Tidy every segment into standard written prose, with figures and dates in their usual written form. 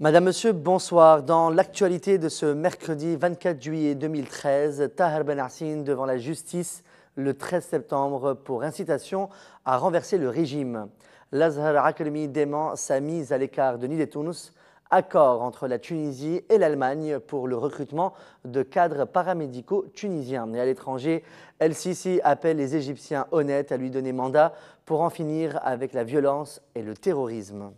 Madame, Monsieur, bonsoir. Dans l'actualité de ce mercredi 24 juillet 2013, Tahar Ben Hassine devant la justice le 13 septembre pour incitation à renverser le régime. L'Azhar Academy dément sa mise à l'écart de Nid Tounes, accord entre la Tunisie et l'Allemagne pour le recrutement de cadres paramédicaux tunisiens. Et à l'étranger, El-Sisi appelle les Égyptiens honnêtes à lui donner mandat pour en finir avec la violence et le terrorisme.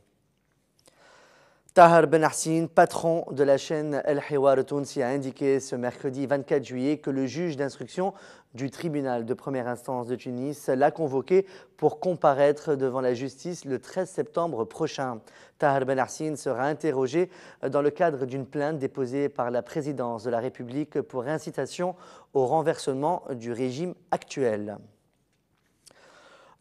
Tahar Ben Hassine, patron de la chaîne El Hiwar Tounsi, a indiqué ce mercredi 24 juillet que le juge d'instruction du tribunal de première instance de Tunis l'a convoqué pour comparaître devant la justice le 13 septembre prochain. Tahar Ben Hassine sera interrogé dans le cadre d'une plainte déposée par la présidence de la République pour incitation au renversement du régime actuel.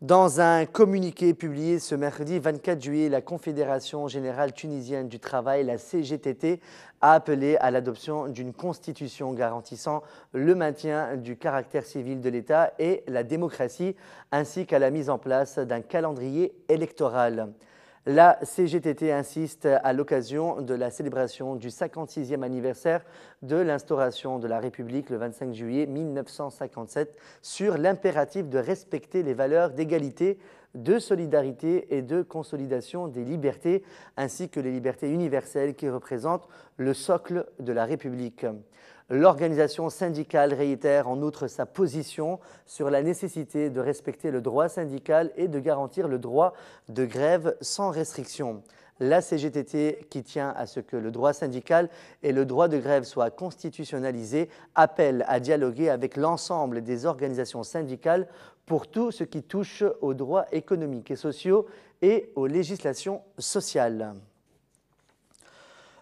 Dans un communiqué publié ce mercredi 24 juillet, la Confédération générale tunisienne du travail, la CGTT, a appelé à l'adoption d'une constitution garantissant le maintien du caractère civil de l'État et la démocratie, ainsi qu'à la mise en place d'un calendrier électoral. La CGTT insiste à l'occasion de la célébration du 56e anniversaire de l'instauration de la République le 25 juillet 1957 sur l'impératif de respecter les valeurs d'égalité, de solidarité et de consolidation des libertés, ainsi que les libertés universelles qui représentent le socle de la République. L'organisation syndicale réitère en outre sa position sur la nécessité de respecter le droit syndical et de garantir le droit de grève sans restriction. La CGTT, qui tient à ce que le droit syndical et le droit de grève soient constitutionnalisés, appelle à dialoguer avec l'ensemble des organisations syndicales pour tout ce qui touche aux droits économiques et sociaux et aux législations sociales.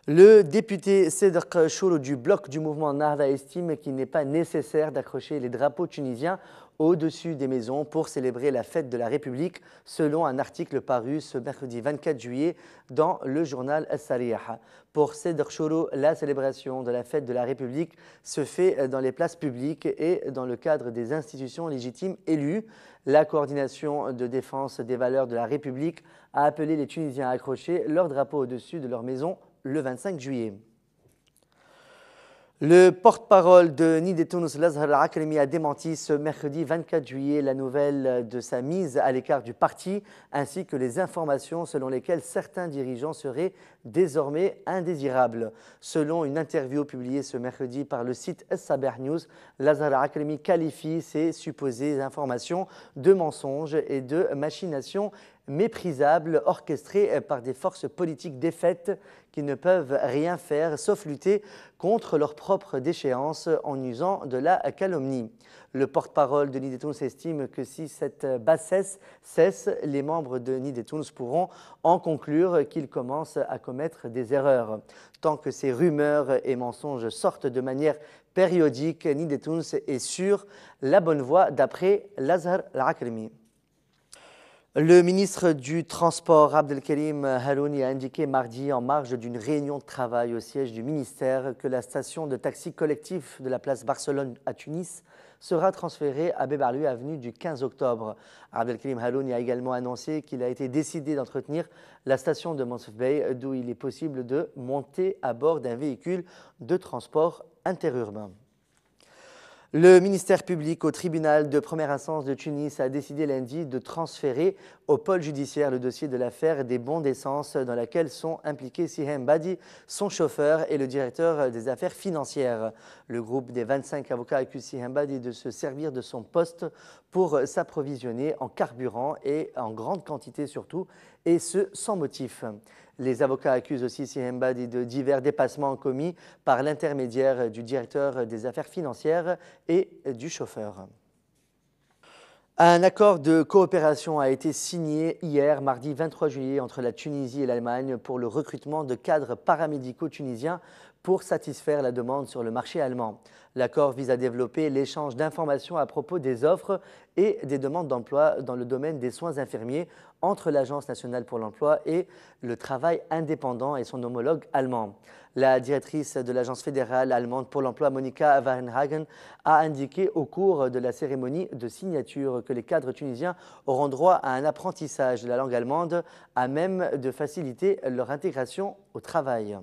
Le député Cédric Chourou du bloc du mouvement Nahda estime qu'il n'est pas nécessaire d'accrocher les drapeaux tunisiens au-dessus des maisons pour célébrer la fête de la République, selon un article paru ce mercredi 24 juillet dans le journal As-Sarih. Pour Cédric Chourou, la célébration de la fête de la République se fait dans les places publiques et dans le cadre des institutions légitimes élues. La coordination de défense des valeurs de la République a appelé les Tunisiens à accrocher leur drapeau au-dessus de leur maison le 25 juillet. Le porte-parole de Nid Tounes, l'Azhar Academy, a démenti ce mercredi 24 juillet la nouvelle de sa mise à l'écart du parti, ainsi que les informations selon lesquelles certains dirigeants seraient désormais indésirables. Selon une interview publiée ce mercredi par le site Sabah News, l'Azhar Academy qualifie ces supposées informations de mensonges et de machinations méprisables orchestrées par des forces politiques défaites qui ne peuvent rien faire sauf lutter contre leur propre déchéance en usant de la calomnie. Le porte-parole de Nid Tounes estime que si cette bassesse cesse, les membres de Nid Tounes pourront en conclure qu'ils commencent à commettre des erreurs. Tant que ces rumeurs et mensonges sortent de manière périodique, Nid Tounes est sur la bonne voie d'après l'Azhar Academy. Le ministre du Transport, Abdelkarim Harouni, a indiqué mardi, en marge d'une réunion de travail au siège du ministère, que la station de taxi collectif de la place Barcelone à Tunis sera transférée à Bebarlu, avenue du 15 octobre. Abdelkarim Harouni a également annoncé qu'il a été décidé d'entretenir la station de Mansef Bey, d'où il est possible de monter à bord d'un véhicule de transport interurbain. Le ministère public au tribunal de première instance de Tunis a décidé lundi de transférer au pôle judiciaire le dossier de l'affaire des bons d'essence dans laquelle sont impliqués Sihem Badi, son chauffeur et le directeur des affaires financières. Le groupe des 25 avocats accuse Sihem Badi de se servir de son poste pour s'approvisionner en carburant et en grande quantité surtout, et ce sans motif. Les avocats accusent aussi Sihem Badi de divers dépassements commis par l'intermédiaire du directeur des affaires financières et du chauffeur. Un accord de coopération a été signé hier, mardi 23 juillet, entre la Tunisie et l'Allemagne pour le recrutement de cadres paramédicaux tunisiens pour satisfaire la demande sur le marché allemand. L'accord vise à développer l'échange d'informations à propos des offres et des demandes d'emploi dans le domaine des soins infirmiers entre l'Agence nationale pour l'emploi et le travail indépendant et son homologue allemand. La directrice de l'Agence fédérale allemande pour l'emploi, Monika Warenhagen, a indiqué au cours de la cérémonie de signature que les cadres tunisiens auront droit à un apprentissage de la langue allemande à même de faciliter leur intégration au travail.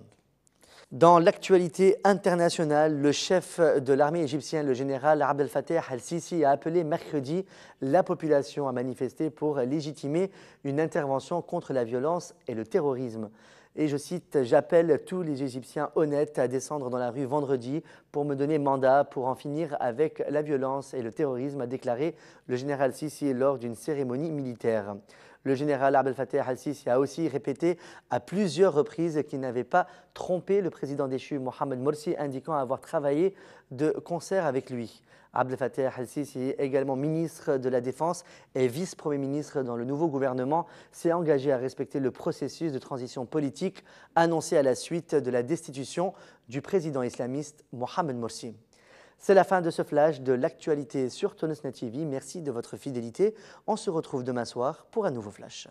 Dans l'actualité internationale, le chef de l'armée égyptienne, le général Abdel Fattah al-Sisi, a appelé mercredi la population à manifester pour légitimer une intervention contre la violence et le terrorisme. Et je cite, « J'appelle tous les Égyptiens honnêtes à descendre dans la rue vendredi pour me donner mandat pour en finir avec la violence et le terrorisme », a déclaré le général Sisi lors d'une cérémonie militaire. Le général Abdel Fattah al-Sisi a aussi répété à plusieurs reprises qu'il n'avait pas trompé le président déchu Mohamed Morsi, indiquant avoir travaillé de concert avec lui. Abdel Fattah al-Sisi, également ministre de la Défense et vice-premier ministre dans le nouveau gouvernement, s'est engagé à respecter le processus de transition politique annoncé à la suite de la destitution du président islamiste Mohamed Morsi. C'est la fin de ce flash de l'actualité sur Toniosnet TV. Merci de votre fidélité. On se retrouve demain soir pour un nouveau flash.